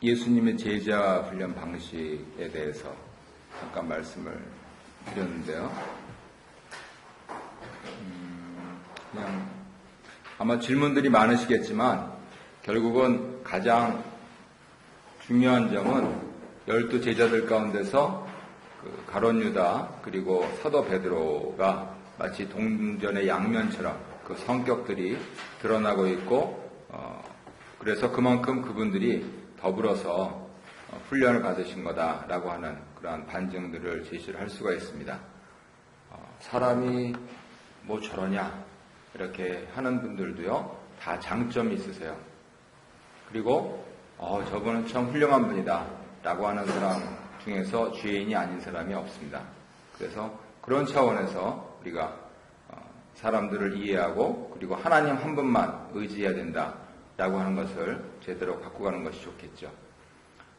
예수님의 제자 훈련 방식에 대해서 잠깐 말씀을 드렸는데요. 그냥 아마 질문들이 많으시겠지만 결국은 가장 중요한 점은 12 제자들 가운데서 가룟 유다 그리고 사도 베드로가 마치 동전의 양면처럼 그 성격들이 드러나고 있고 그래서 그만큼 그분들이 더불어서 훈련을 받으신 거다라고 하는 그러한 반증들을 제시를 할 수가 있습니다. 사람이 뭐 저러냐 이렇게 하는 분들도요 다 장점이 있으세요. 그리고 저분은 참 훌륭한 분이다 라고 하는 사람 중에서 죄인이 아닌 사람이 없습니다. 그래서 그런 차원에서 우리가 사람들을 이해하고 그리고 하나님 한 분만 의지해야 된다 라고 하는 것을 제대로 갖고 가는 것이 좋겠죠.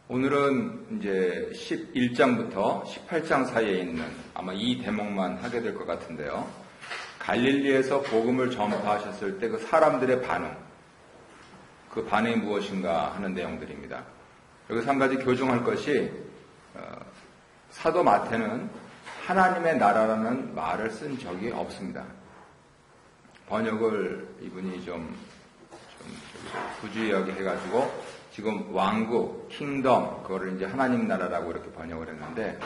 오늘은 이제 11장부터 18장 사이에 있는 아마 이 대목만 하게 될 것 같은데요. 갈릴리에서 복음을 전파하셨을 때 그 사람들의 반응, 그 반응이 무엇인가 하는 내용들입니다. 여기서 한 가지 교정할 것이 사도 마태는 하나님의 나라라는 말을 쓴 적이 없습니다. 번역을 이분이 좀 부주의하게 해가지고 지금 왕국, 킹덤, 그거를 이제 하나님 나라라고 이렇게 번역을 했는데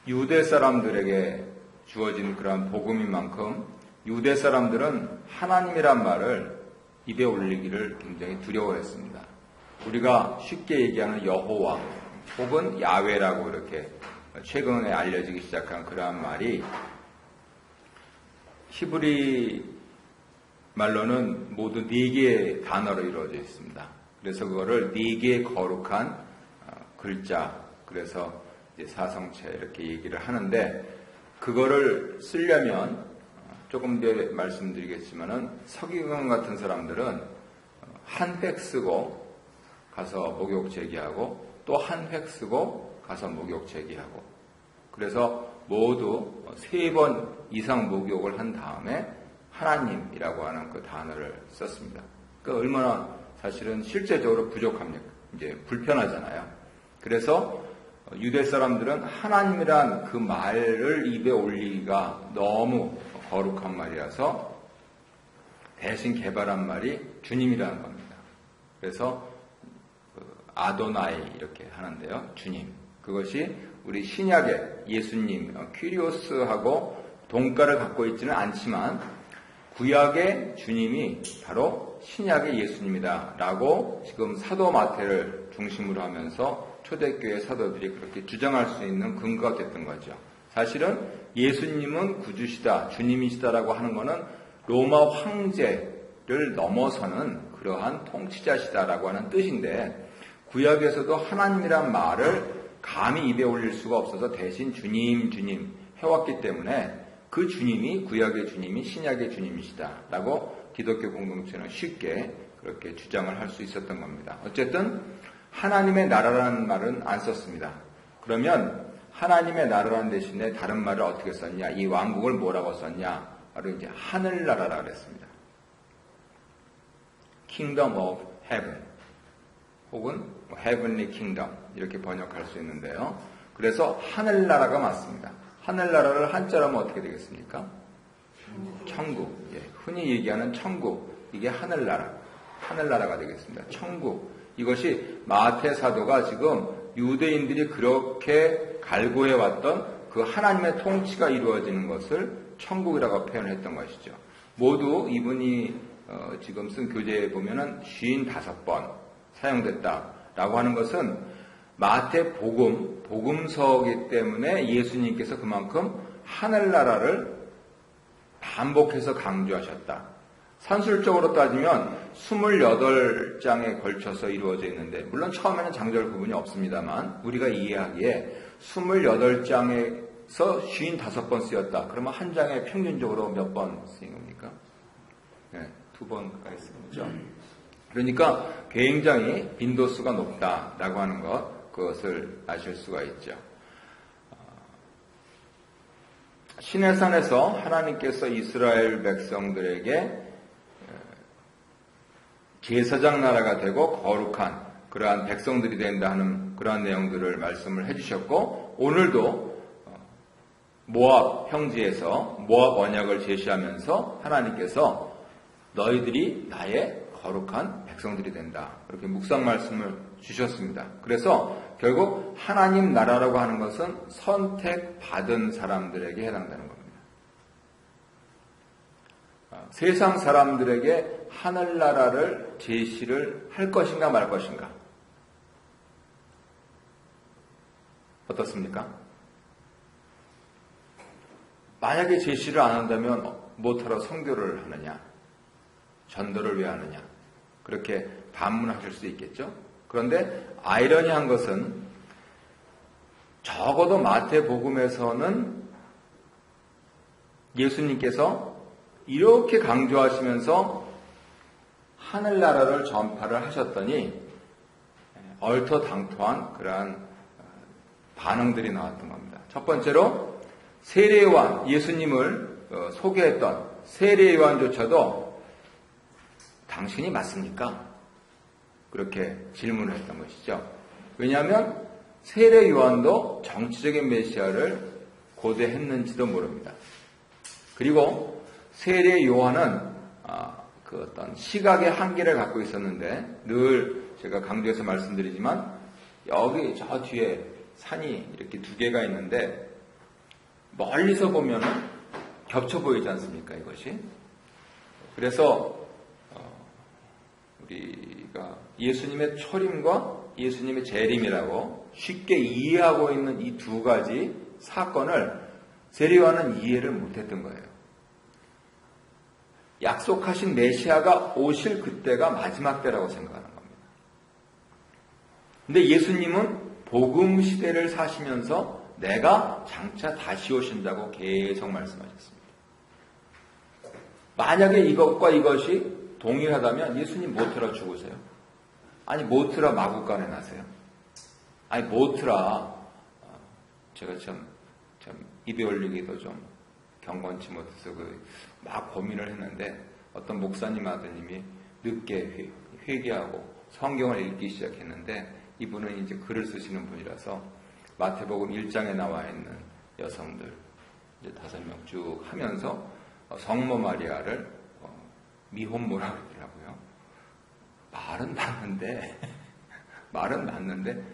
유대 사람들에게 주어진 그런 복음인 만큼 유대 사람들은 하나님이란 말을 입에 올리기를 굉장히 두려워했습니다. 우리가 쉽게 얘기하는 여호와 혹은 야훼라고 이렇게 최근에 알려지기 시작한 그러한 말이 히브리 말로는 모두 4개의 단어로 이루어져 있습니다. 그래서 그거를 4개의 거룩한 글자, 그래서 이제 사성체 이렇게 얘기를 하는데 그거를 쓰려면 조금 뒤에 말씀드리겠지만은 서기관 같은 사람들은 한 획 쓰고 가서 목욕 제기하고 또 한 획 쓰고 가서 목욕 제기하고 그래서 모두 3번 이상 목욕을 한 다음에 하나님이라고 하는 그 단어를 썼습니다. 그러니까 얼마나 사실은 실제적으로 부족합니까? 이제 불편하잖아요. 그래서 유대 사람들은 하나님이란 그 말을 입에 올리기가 너무 거룩한 말이라서 대신 개발한 말이 주님이라는 겁니다. 그래서 아도나이 이렇게 하는데요. 주님. 그것이 우리 신약의 예수님, 퀴리오스하고 동가를 갖고 있지는 않지만 구약의 주님이 바로 신약의 예수님이다 라고 지금 사도 마태를 중심으로 하면서 초대교회 사도들이 그렇게 주장할 수 있는 근거가 됐던 거죠. 사실은 예수님은 구주시다, 주님이시다라고 하는 것은 로마 황제를 넘어서는 그러한 통치자시다라고 하는 뜻인데 구약에서도 하나님이란 말을 감히 입에 올릴 수가 없어서 대신 주님, 주님 해왔기 때문에 그 주님이 구약의 주님이 신약의 주님이시다라고 기독교 공동체는 쉽게 그렇게 주장을 할 수 있었던 겁니다. 어쨌든 하나님의 나라라는 말은 안 썼습니다. 그러면 하나님의 나라라는 대신에 다른 말을 어떻게 썼냐? 이 왕국을 뭐라고 썼냐? 바로 이제 하늘나라라고 그랬습니다. Kingdom of Heaven 혹은 Heavenly Kingdom 이렇게 번역할 수 있는데요. 그래서 하늘나라가 맞습니다. 하늘나라를 한자로 하면 어떻게 되겠습니까? 천국. 예, 흔히 얘기하는 천국. 이게 하늘나라가 되겠습니다. 천국. 이것이 마태 사도가 지금 유대인들이 그렇게 갈구해왔던 그 하나님의 통치가 이루어지는 것을 천국이라고 표현했던 것이죠. 모두 이분이 지금 쓴 교재에 보면은 55번 사용됐다라고 하는 것은 마태 복음서이기 때문에 예수님께서 그만큼 하늘나라를 반복해서 강조하셨다. 산술적으로 따지면 28장에 걸쳐서 이루어져 있는데 물론 처음에는 장절 구분이 없습니다만 우리가 이해하기에 28장에서 55번 쓰였다. 그러면 한 장에 평균적으로 몇 번 쓰인 겁니까? 네, 2번 가까이 쓰인 거죠. 그러니까 굉장히 빈도수가 높다라고 하는 그것을 아실 수가 있죠. 시내산에서 하나님께서 이스라엘 백성들에게 제사장 나라가 되고 거룩한 그러한 백성들이 된다 하는 그러한 내용들을 말씀을 해주셨고, 오늘도 모압 형제에서 모압 언약을 제시하면서 하나님께서 너희들이 나의 거룩한 백성들이 된다, 그렇게 묵상 말씀을 주셨습니다. 그래서 결국 하나님 나라라고 하는 것은 선택받은 사람들에게 해당되는 겁니다. 세상 사람들에게 하늘나라를 제시를 할 것인가 말 것인가, 어떻습니까? 만약에 제시를 안 한다면 못하러 선교를 하느냐, 전도를 왜 하느냐, 그렇게 반문하실 수 있겠죠. 그런데 아이러니한 것은 적어도 마태복음에서는 예수님께서 이렇게 강조하시면서 하늘나라를 전파를 하셨더니 얼토당토한 그러한 반응들이 나왔던 겁니다. 첫 번째로 세례요한, 예수님을 소개했던 세례요한조차도 당신이 맞습니까? 그렇게 질문을 했던 것이죠. 왜냐하면 세례요한도 정치적인 메시아를 고대했는지도 모릅니다. 그리고 세례요한은 그 어떤 시각의 한계를 갖고 있었는데, 늘 제가 강조해서 말씀드리지만 여기 저 뒤에 산이 이렇게 두 개가 있는데 멀리서 보면은 겹쳐 보이지 않습니까, 이것이? 그래서 우리가 예수님의 초림과 예수님의 재림이라고 쉽게 이해하고 있는 이 두 가지 사건을 세례요한은 이해를 못했던 거예요. 약속하신 메시아가 오실 그때가 마지막 때라고 생각하는 겁니다. 근데 예수님은 복음 시대를 사시면서 내가 장차 다시 오신다고 계속 말씀하셨습니다. 만약에 이것과 이것이 동일하다면 예수님 모트라 죽으세요? 아니 모트라 마구간에 나세요? 아니 모트라 제가 참 입에 올리기도 좀 경건치 못해서 막 고민을 했는데, 어떤 목사님 아드님이 늦게 회개하고 성경을 읽기 시작했는데, 이분은 이제 글을 쓰시는 분이라서 마태복음 1장에 나와 있는 여성들 이제 5명 쭉 하면서 성모 마리아를 미혼모라고 그러더라고요. 말은 맞는데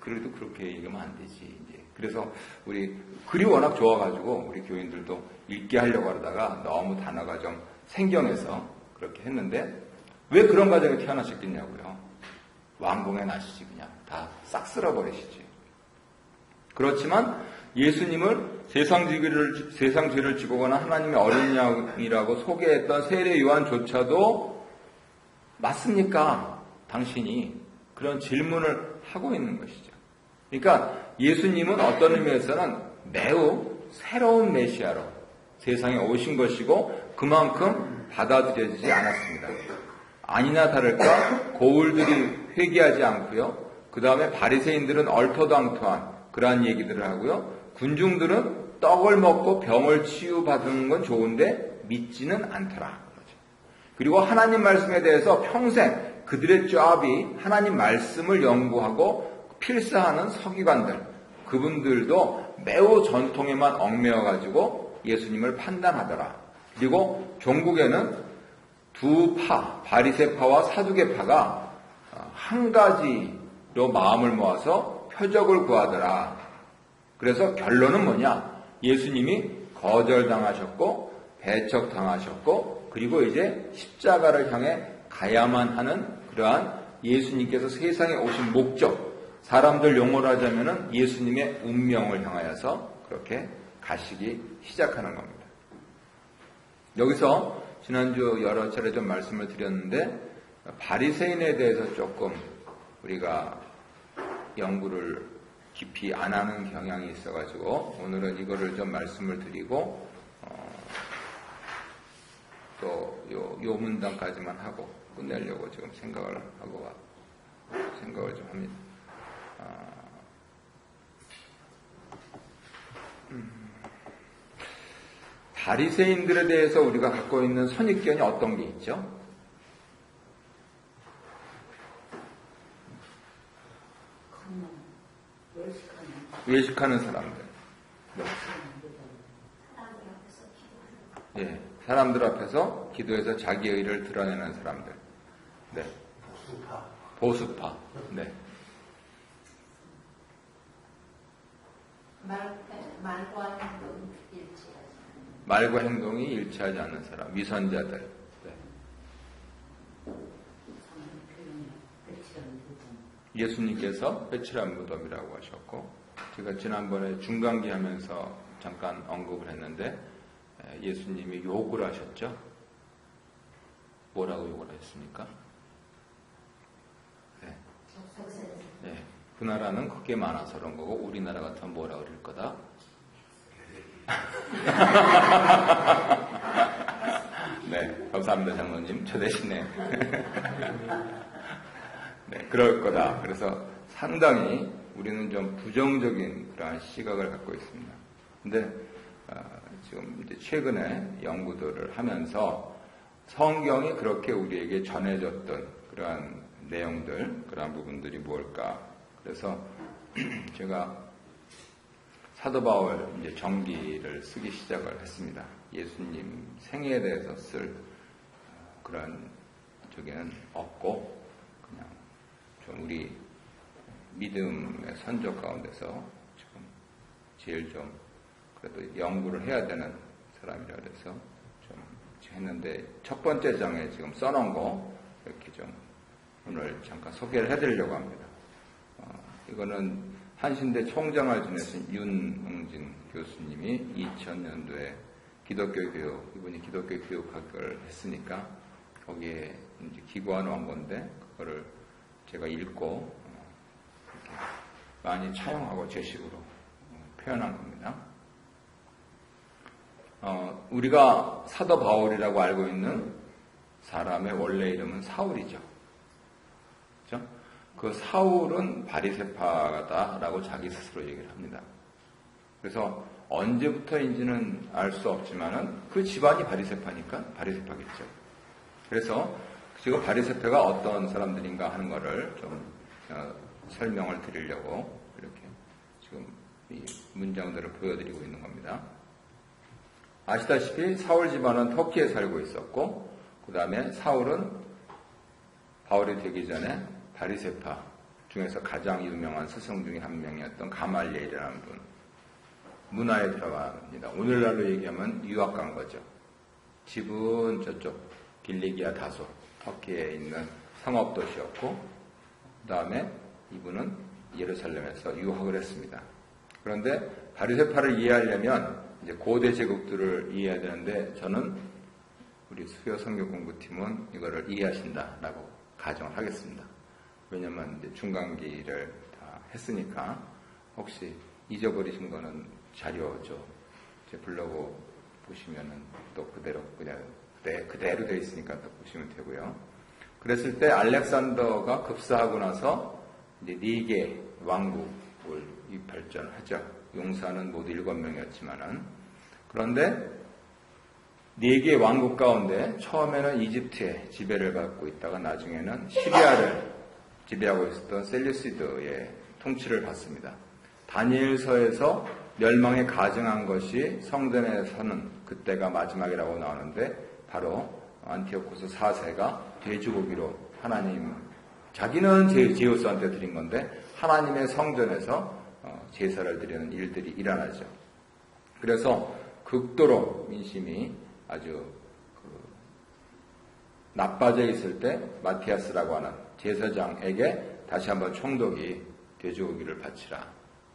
그래도 그렇게 얘기하면 안 되지. 이제 그래서 우리 글이 워낙 좋아가지고 우리 교인들도 읽게 하려고 하다가 너무 단어가 좀 생경해서 그렇게 했는데, 왜 그런 가정이 태어나셨겠냐고요. 왕궁에 나시지 그냥 다 싹 쓸어버리시지. 그렇지만 예수님을 세상 죄를 지고 거나 하나님의 어린 양이라고 소개했던 세례 요한조차도 맞습니까? 당신이 그런 질문을 하고 있는 것이죠. 그러니까 예수님은 어떤 의미에서는 매우 새로운 메시아로 세상에 오신 것이고 그만큼 받아들여지지 않았습니다. 아니나 다를까 고울들이 회개하지 않고요. 그 다음에 바리새인들은 얼토당토한 그러한 얘기들을 하고요. 군중들은 떡을 먹고 병을 치유받는 건 좋은데 믿지는 않더라. 그리고 하나님 말씀에 대해서 평생 그들의 쫌이 하나님 말씀을 연구하고 필사하는 서기관들, 그분들도 매우 전통에만 얽매여가지고 예수님을 판단하더라. 그리고 종국에는 두 파, 바리새파와 사두개파가 한 가지로 마음을 모아서 표적을 구하더라. 그래서 결론은 뭐냐? 예수님이 거절당하셨고 배척당하셨고 그리고 이제 십자가를 향해 가야만 하는 그러한 예수님께서 세상에 오신 목적, 사람들 용어로 하자면은 예수님의 운명을 향하여서 그렇게 가시기 시작하는 겁니다. 여기서 지난주 여러 차례 좀 말씀을 드렸는데 바리새인에 대해서 조금 우리가 연구를 깊이 안 하는 경향이 있어가지고 오늘은 이거를 좀 말씀을 드리고 또 요 문단까지만 하고 끝내려고 지금 생각을 좀 합니다. 바리새인들에 대해서 우리가 갖고 있는 선입견이 어떤 게 있죠? 외식하는 사람들. 네. 예, 사람들 앞에서 기도해서 자기 의를 드러내는 사람들. 네. 보수파. 네. 말과 행동이 일치하지 않는 사람, 위선자들. 네. 예수님께서 회칠한 무덤이라고 하셨고, 제가 지난번에 중간기 하면서 잠깐 언급을 했는데, 예수님이 욕을 하셨죠? 뭐라고 욕을 했습니까? 네. 네. 그 나라는 크게 많아서 그런 거고, 우리나라 같으면 뭐라고 그럴 거다? 네, 감사합니다, 장로님. 저 대신에. 네, 그럴 거다. 그래서 상당히 우리는 좀 부정적인 그러한 시각을 갖고 있습니다. 근데, 지금 이제 최근에 연구들을 하면서 성경이 그렇게 우리에게 전해졌던 그러한 내용들, 그러한 부분들이 무엇일까. 그래서 제가 사도 바울 이제 정기를 쓰기 시작을 했습니다. 예수님 생애에 대해서 쓸 그런 저기는 없고 그냥 좀 우리 믿음의 선조 가운데서 지금 제일 좀 그래도 연구를 해야 되는 사람이라 그래서 좀 했는데 첫 번째 장에 지금 써놓은 거 이렇게 좀 오늘 잠깐 소개를 해드리려고 합니다. 이거는 한신대 총장을 지내신 윤응진 교수님이 2000년도에 기독교 교육, 이분이 기독교 교육학을 했으니까 거기에 이제 기고한 원고인데 그거를 제가 읽고 많이 차용하고 제 식으로 표현한 겁니다. 우리가 사도 바울이라고 알고 있는 사람의 원래 이름은 사울이죠. 그렇죠? 그 사울은 바리새파다라고 자기 스스로 얘기를 합니다. 그래서 언제부터인지는 알 수 없지만은 그 집안이 바리새파니까 바리새파겠죠. 그래서 지금 바리새파가 어떤 사람들인가 하는 거를 좀 설명을 드리려고 이렇게 지금 이 문장들을 보여드리고 있는 겁니다. 아시다시피 사울 집안은 터키에 살고 있었고 그 다음에 사울은 바울이 되기 전에 바리새파 중에서 가장 유명한 스승 중에 한 명이었던 가말리엘이라는 분 문화에 들어갑니다. 오늘날로 얘기하면 유학 간 거죠. 집은 저쪽 길리기아 다소 터키에 있는 상업도시였고 그 다음에 이분은 예루살렘에서 유학을 했습니다. 그런데 바리새파를 이해하려면 이제 고대 제국들을 이해해야 되는데 저는 우리 수요 성경 공부팀은 이거를 이해하신다라고 가정을 하겠습니다. 왜냐면 이제 중간기를 다 했으니까 혹시 잊어버리신 거는 자료죠. 제 블로그 보시면은 또 그대로 그냥 그대로 되어 있으니까 또 보시면 되고요. 그랬을 때 알렉산더가 급사하고 나서 이제 4개 왕국을 발전하죠. 용사는 모두 7명이었지만은 그런데 4개 왕국 가운데 처음에는 이집트의 지배를 받고 있다가 나중에는 시리아를 지배하고 있었던 셀루시드의 통치를 받습니다. 다니엘서에서 멸망에 가증한 것이 성전에서는 그때가 마지막이라고 나오는데 바로 안티오코스 4세가 돼지고기로 하나님 자기는 제우스한테 드린 건데 하나님의 성전에서 제사를 드리는 일들이 일어나죠. 그래서 극도로 민심이 아주 나빠져 있을 때 마티아스라고 하는 제사장에게 다시 한번 총독이 돼지고기를 바치라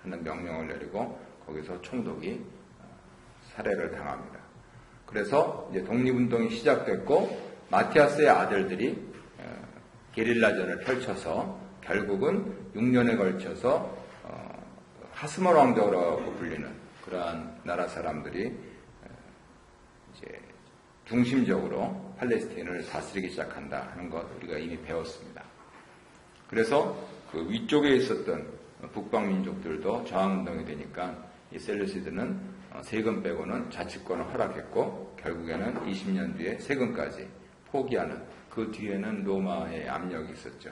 하는 명령을 내리고 거기서 총독이 살해를 당합니다. 그래서 이제 독립운동이 시작됐고 마티아스의 아들들이 게릴라전을 펼쳐서 결국은 6년에 걸쳐서 하스몬 왕족이라고 불리는 그러한 나라 사람들이 이제 중심적으로 팔레스타인을 다스리기 시작한다 하는 것 우리가 이미 배웠습니다. 그래서 그 위쪽에 있었던 북방 민족들도 저항운동이 되니까 이 셀루시드는 세금 빼고는 자치권을 허락했고 결국에는 20년 뒤에 세금까지 포기하는 그 뒤에는 로마의 압력이 있었죠.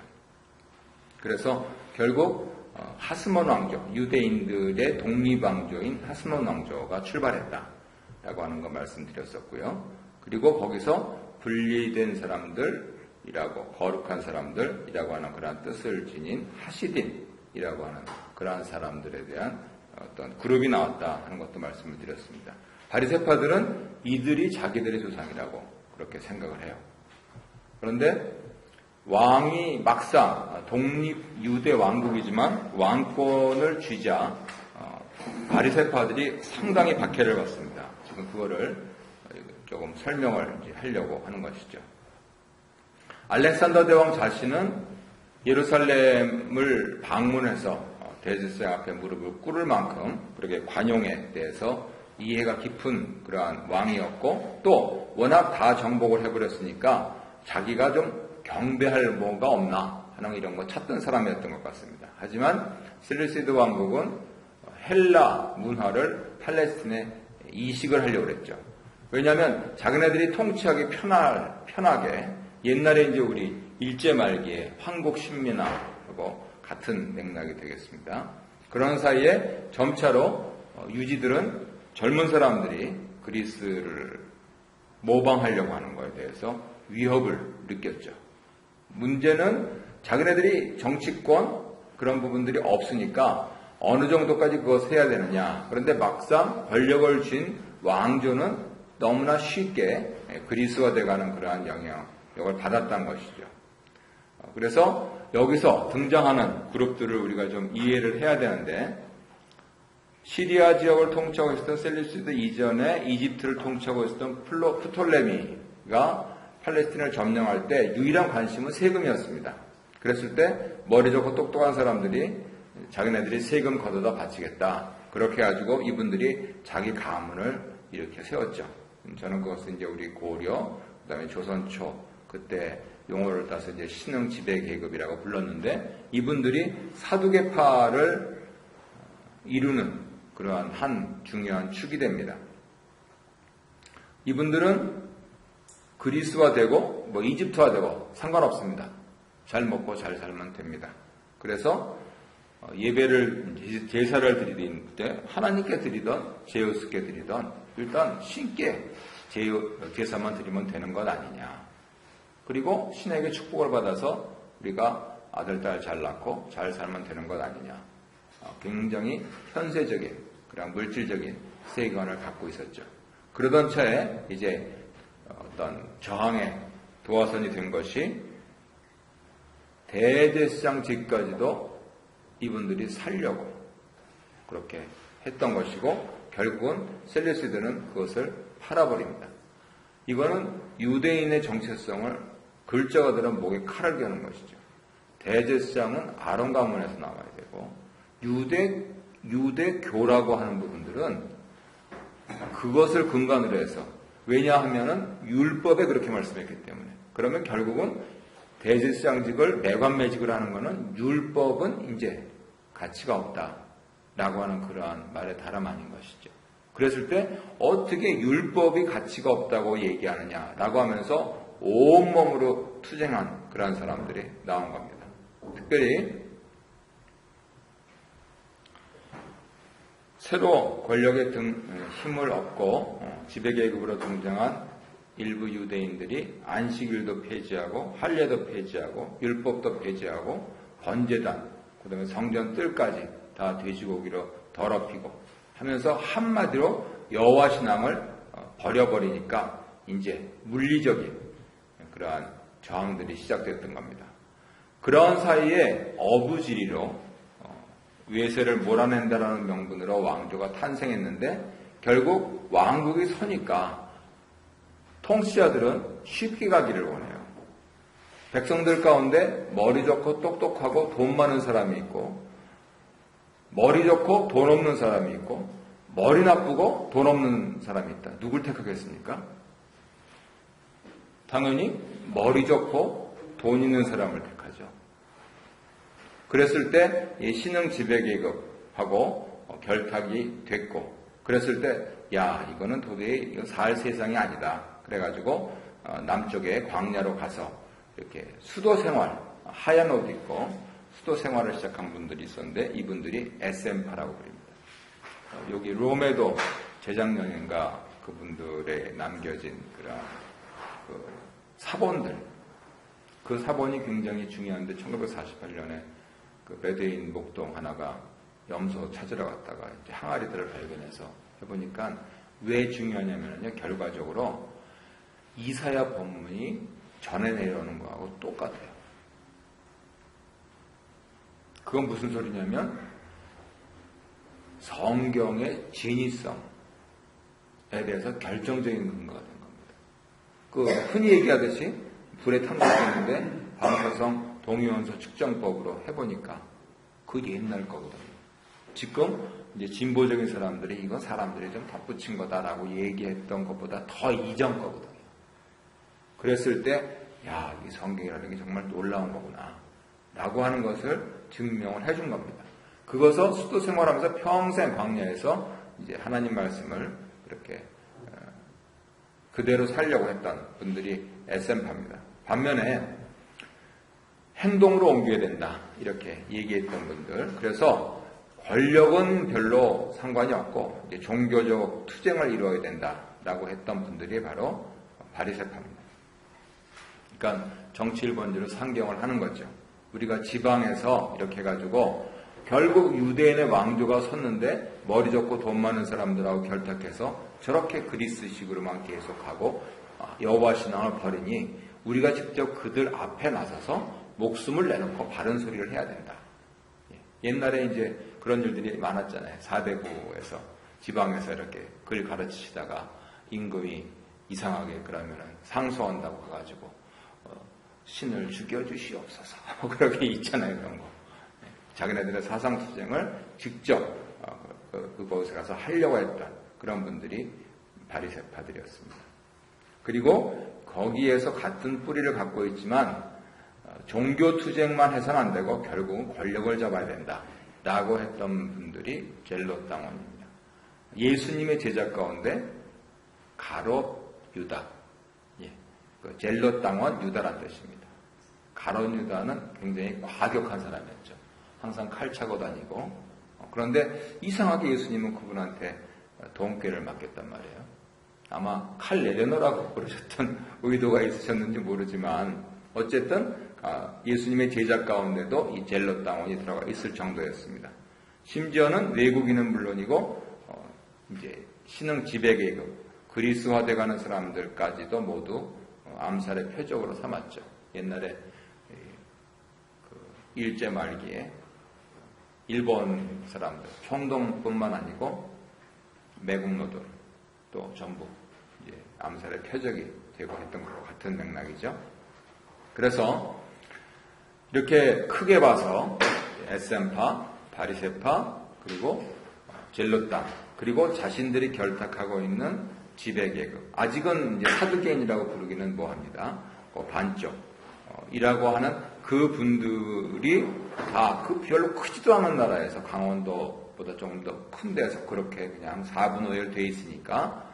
그래서 결국 하스몬 왕조, 유대인들의 독립왕조인 하스몬 왕조가 출발했다라고 하는 거 말씀드렸었고요. 그리고 거기서 분리된 사람들이라고, 거룩한 사람들이라고 하는 그러한 뜻을 지닌 하시딘이라고 하는 그러한 사람들에 대한 어떤 그룹이 나왔다 하는 것도 말씀을 드렸습니다. 바리새파들은 이들이 자기들의 조상이라고 그렇게 생각을 해요. 그런데 왕이 막상 독립 유대 왕국이지만 왕권을 쥐자 바리새파들이 상당히 박해를 받습니다. 지금 그거를 조금 설명을 하려고 하는 것이죠. 알렉산더 대왕 자신은 예루살렘을 방문해서 대제사장 앞에 무릎을 꿇을 만큼 그렇게 관용에 대해서 이해가 깊은 그러한 왕이었고, 또 워낙 다 정복을 해버렸으니까 자기가 좀 경배할 뭐가 없나 하는 이런 거 찾던 사람이었던 것 같습니다. 하지만 셀루시드 왕국은 헬라 문화를 팔레스틴에 이식을 하려고 그랬죠. 왜냐하면 자기네들이 통치하기 편하게, 옛날에 이제 우리 일제 말기에 황국 신민하고 같은 맥락이 되겠습니다. 그런 사이에 점차로 유지들은 젊은 사람들이 그리스를 모방하려고 하는 것에 대해서 위협을 느꼈죠. 문제는 자기네들이 정치권 그런 부분들이 없으니까 어느 정도까지 그것을 해야 되느냐. 그런데 막상 권력을 쥔 왕조는 너무나 쉽게 그리스화돼가는 그러한 영향력을 받았다는 것이죠. 그래서 여기서 등장하는 그룹들을 우리가 좀 이해를 해야 되는데, 시리아 지역을 통치하고 있었던 셀루시드 이전에 이집트를 통치하고 있었던 프톨레미가 팔레스틴을 점령할 때 유일한 관심은 세금이었습니다. 그랬을 때 머리 좋고 똑똑한 사람들이 자기네들이 세금 걷어다 바치겠다. 그렇게 해가지고 이분들이 자기 가문을 이렇게 세웠죠. 저는 그것을 이제 우리 고려, 그 다음에 조선초, 그때 용어를 따서 이제 신흥 지배 계급이라고 불렀는데, 이분들이 사두개파를 이루는 그러한 한 중요한 축이 됩니다. 이분들은 그리스화되고 뭐 이집트화되고 상관없습니다. 잘 먹고 잘 살면 됩니다. 그래서 예배를, 제사를 드리는 때 하나님께 드리던 제우스께 드리던 일단 신께 제사만 드리면 되는 것 아니냐. 그리고 신에게 축복을 받아서 우리가 아들, 딸 잘 낳고 잘 살면 되는 것 아니냐. 굉장히 현세적인 그런 물질적인 세계관을 갖고 있었죠. 그러던 차에 이제 어떤 저항의 도화선이 된 것이 대제사장직까지도 이분들이 살려고 그렇게 했던 것이고, 결국은 셀루시드는 그것을 팔아버립니다. 이거는 유대인의 정체성을 글자가들은 목에 칼을 겨는 것이죠. 대제사장은 아론 가문에서 나와야 되고, 유대교라고 하는 부분들은 그것을 근간으로 해서, 왜냐하면은 율법에 그렇게 말씀했기 때문에. 그러면 결국은 대제사장직을 매관매직을 하는 것은 율법은 이제 가치가 없다라고 하는 그러한 말의 다름 아닌 것이죠. 그랬을 때 어떻게 율법이 가치가 없다고 얘기하느냐라고 하면서 온몸으로 투쟁한 그러한 사람들이 나온 겁니다. 특별히 새로 권력의 힘을 얻고 지배계급으로 등장한 일부 유대인들이 안식일도 폐지하고 할례도 폐지하고 율법도 폐지하고 번제단, 그 다음에 성전 뜰까지 다 돼지고기로 더럽히고 하면서 한마디로 여호와 신앙을 버려버리니까 이제 물리적인 그러한 저항들이 시작됐던 겁니다. 그런 사이에 어부지리로 외세를 몰아낸다라는 명분으로 왕조가 탄생했는데, 결국 왕국이 서니까 통치자들은 쉽게 가기를 원해요. 백성들 가운데 머리 좋고 똑똑하고 돈 많은 사람이 있고, 머리 좋고 돈 없는 사람이 있고, 머리 나쁘고 돈 없는 사람이 있다. 누굴 택하겠습니까? 당연히 머리 좋고 돈 있는 사람을 택하죠. 그랬을 때 이 신흥 지배계급하고 결탁이 됐고, 그랬을 때 야, 이거는 도저히 살 세상이 아니다. 그래가지고 남쪽에 광야로 가서 이렇게 수도 생활, 하얀 옷 입고 수도 생활을 시작한 분들이 있었는데 이분들이 에센파라고 부릅니다. 여기 롬에도 재작년인가 그분들의 남겨진 그런 그 사본들, 그 사본이 굉장히 중요한데 1948년에 그 베두인 목동 하나가 염소 찾으러 갔다가 이제 항아리들을 발견해서 해보니까 왜 중요하냐면요, 결과적으로 이사야 본문이 전해 내려오는 거하고 똑같아요. 그건 무슨 소리냐면 성경의 진위성에 대해서 결정적인 근거가 된 겁니다. 그 흔히 얘기하듯이 불에 탐색했는데 방사성 동위원소 측정법으로 해보니까 그 옛날 거거든요. 지금 이제 진보적인 사람들이 이거 사람들이 좀 덧붙인 거다라고 얘기했던 것보다 더 이전 거거든요. 그랬을 때, 야, 이 성경이라는 게 정말 놀라운 거구나 라고 하는 것을 증명을 해준 겁니다. 그것을 수도 생활하면서 평생 광야에서 이제 하나님 말씀을 그렇게 그대로 살려고 했던 분들이 에센파입니다. 반면에 행동으로 옮겨야 된다 이렇게 얘기했던 분들, 그래서 권력은 별로 상관이 없고 이제 종교적 투쟁을 이루어야 된다라고 했던 분들이 바로 바리새파입니다. 그러니까 정치 1번지로 상경을 하는 거죠. 우리가 지방에서 이렇게 해가지고 결국 유대인의 왕조가 섰는데 머리 좋고 돈 많은 사람들하고 결탁해서 저렇게 그리스식으로만 계속하고 여호와 신앙을 버리니 우리가 직접 그들 앞에 나서서 목숨을 내놓고 바른 소리를 해야 된다. 옛날에 이제 그런 일들이 많았잖아요. 사대부에서 지방에서 이렇게 글 가르치시다가 임금이 이상하게 그러면은 상소한다고 가가지고 신을 죽여주시옵소서 그렇게 있잖아요. 그런 거. 자기네들의 사상투쟁을 직접 그곳에 가서 하려고 했던 그런 분들이 바리새파들이었습니다. 그리고 거기에서 같은 뿌리를 갖고 있지만 종교투쟁만 해서는 안 되고 결국은 권력을 잡아야 된다라고 했던 분들이 젤롯 당원입니다. 예수님의 제자 가운데 가롯 유다, 그 젤롯 당원 유다란 뜻입니다. 가롯 유다는 굉장히 과격한 사람이었죠. 항상 칼 차고 다니고, 그런데 이상하게 예수님은 그분한테 돈꾀를 맡겼단 말이에요. 아마 칼 내려놓으라고 그러셨던 의도가 있으셨는지 모르지만 어쨌든 예수님의 제자 가운데도 이 젤롯 당원이 들어가 있을 정도였습니다. 심지어는 외국인은 물론이고 이제 신흥 지배계급, 그리스화돼가는 사람들까지도 모두 암살의 표적으로 삼았죠. 옛날에 그 일제 말기에 일본 사람들, 총동뿐만 아니고 매국노들 또 전부 이제 암살의 표적이 되고 했던 것과 같은 맥락이죠. 그래서 이렇게 크게 봐서 에센파, 바리새파, 그리고 젤롯당, 그리고 자신들이 결탁하고 있는 지배계급, 아직은 이제 사두개인이라고 부르기는 뭐합니다. 반쪽이라고 하는 그 분들이 다 그 별로 크지도 않은 나라에서 강원도보다 조금 더 큰 데서 그렇게 그냥 4분 5일 돼 있으니까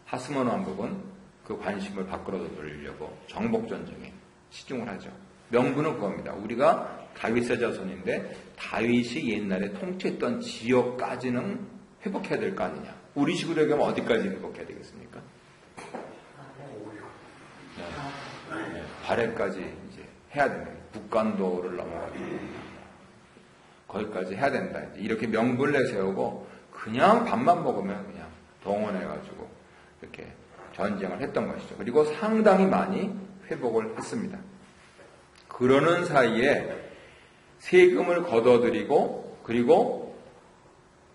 하스몬 왕국은 그 관심을 밖으로 돌리려고 정복전쟁에 시중을 하죠. 명분은 그겁니다. 우리가 다윗의 자손인데 다윗이 옛날에 통치했던 지역까지는 회복해야 될 거 아니냐. 우리 식으로 얘기하면 어디까지 회복해야 되겠습니까? 발해까지 이제 해야 된다. 북간도를 넘어가지고 거기까지 해야 된다. 이렇게 명분을 내세우고 그냥 밥만 먹으면 그냥 동원해가지고 이렇게 전쟁을 했던 것이죠. 그리고 상당히 많이 회복을 했습니다. 그러는 사이에 세금을 걷어들이고 그리고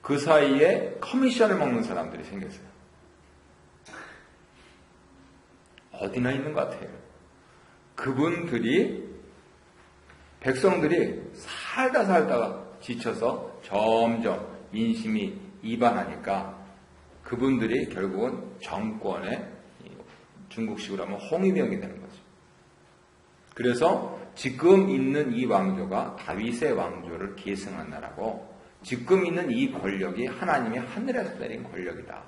그 사이에 커미션을 먹는 사람들이 생겼어요. 어디나 있는 것 같아요. 그분들이 백성들이 살다가 지쳐서 점점 민심이 이반하니까 그분들이 결국은 정권의 중국식으로 하면 홍위병이 되는 거죠. 그래서 지금 있는 이 왕조가 다윗의 왕조를 계승한 나라고 지금 있는 이 권력이 하나님이 하늘에서 내린 권력이다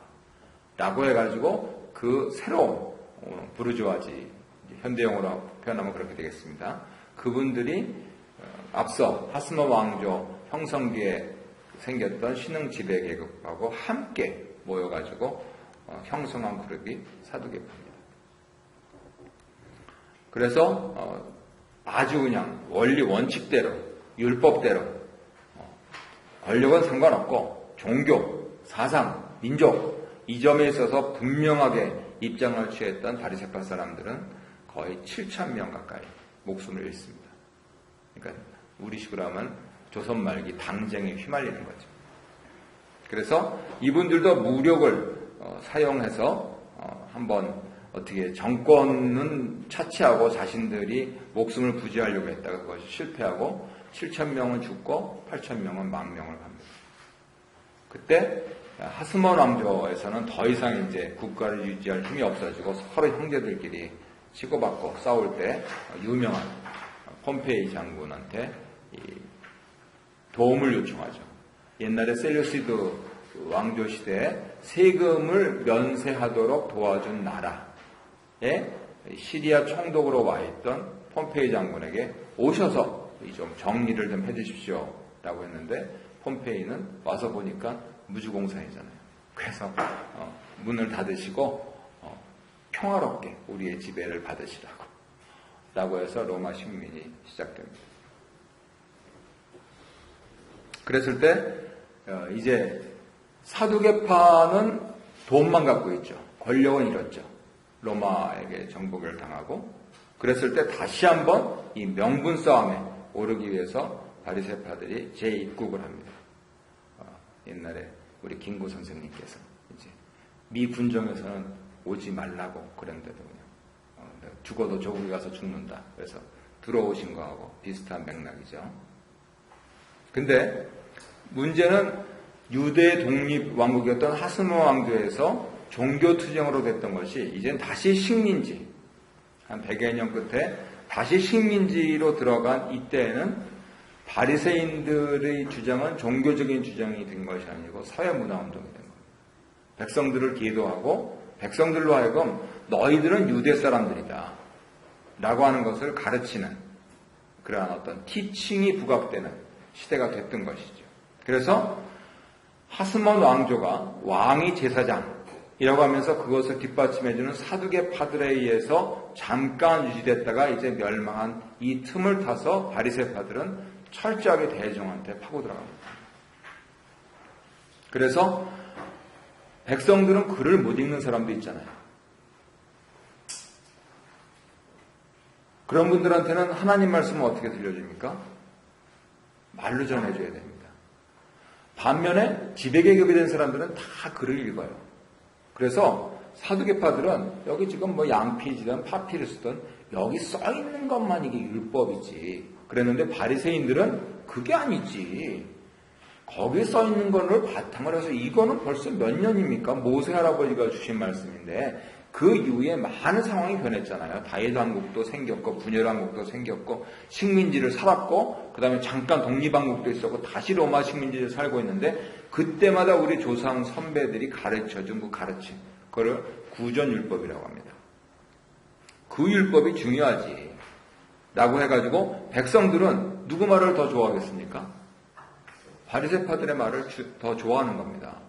라고 해가지고 그 새로운 부르주아지, 현대용어로 표현하면 그렇게 되겠습니다. 그분들이 앞서 하스몬 왕조 형성 뒤에 생겼던 신흥 지배 계급하고 함께 모여가지고 형성한 그룹이 사두개파입니다. 그래서 아주 그냥 원리 원칙대로 율법대로 권력은 상관없고 종교, 사상, 민족 이 점에 있어서 분명하게 입장을 취했던 바리새파 사람들은 거의 7,000명 가까이 목숨을 잃습니다. 그러니까 우리식으로 하면 조선 말기 당쟁에 휘말리는 거죠. 그래서 이분들도 무력을 사용해서 한번 어떻게 정권은 차치하고 자신들이 목숨을 부지하려고 했다가 그것이 실패하고 7,000명은 죽고 8,000명은 망명을 합니다. 그때 하스몬 왕조에서는 더 이상 이제 국가를 유지할 힘이 없어지고 서로 형제들끼리 치고받고 싸울 때 유명한 폼페이 장군한테 도움을 요청하죠. 옛날에 셀루시드 왕조 시대에 세금을 면세하도록 도와준 나라에 시리아 총독으로 와 있던 폼페이 장군에게 오셔서 좀 정리를 좀 해주십시오 라고 했는데 폼페이는 와서 보니까 무주공산이잖아요. 그래서 문을 닫으시고 평화롭게 우리의 지배를 받으시라고 라고 해서 로마 식민이 시작됩니다. 그랬을 때 이제 사두개파는 돈만 갖고 있죠. 권력은 잃었죠. 로마에게 정복을 당하고 그랬을 때 다시 한번 이 명분 싸움에 오르기 위해서 바리새파들이 재입국을 합니다. 옛날에 우리 김구 선생님께서 이제 미 군정에서는 오지 말라고 그랬는데도 그냥 죽어도 저기 가서 죽는다. 그래서 들어오신 거하고 비슷한 맥락이죠. 근데 문제는 유대 독립 왕국이었던 하스몬 왕조에서 종교 투쟁으로 됐던 것이 이젠 다시 식민지 한 100여 년 끝에 다시 식민지로 들어간 이때에는 바리새인들의 주장은 종교적인 주장이 된 것이 아니고 사회문화운동이 된 겁니다. 백성들을 기도하고 백성들로 하여금 너희들은 유대 사람들이다 라고 하는 것을 가르치는 그러한 어떤 티칭이 부각되는 시대가 됐던 것이죠. 그래서 하스몬 왕조가 왕이 제사장이라고 하면서 그것을 뒷받침해주는 사두개파들에 의해서 잠깐 유지됐다가 이제 멸망한 이 틈을 타서 바리새파들은 철저하게 대종한테 파고 들어갑니다. 그래서 백성들은 글을 못 읽는 사람도 있잖아요. 그런 분들한테는 하나님 말씀은 어떻게 들려줍니까? 말로 전해줘야 됩니다. 반면에 지배계급이 된 사람들은 다 글을 읽어요. 그래서 사두개파들은 여기 지금 뭐 양피지든 파피루스든 여기 써있는 것만 이게 율법이지. 그랬는데 바리새인들은 그게 아니지. 거기에 써있는 거를 바탕으로 해서 이거는 벌써 몇 년입니까? 모세 할아버지가 주신 말씀인데 그 이후에 많은 상황이 변했잖아요. 다윗 왕국도 생겼고 분열 왕국도 생겼고 식민지를 살았고 그 다음에 잠깐 독립왕국도 있었고 다시 로마 식민지를 살고 있는데 그때마다 우리 조상 선배들이 가르쳐준 그 가르침 그거를 구전율법이라고 합니다. 그 율법이 중요하지 라고 해가지고 백성들은 누구 말을 더 좋아하겠습니까? 바리새파들의 말을 더 좋아하는 겁니다.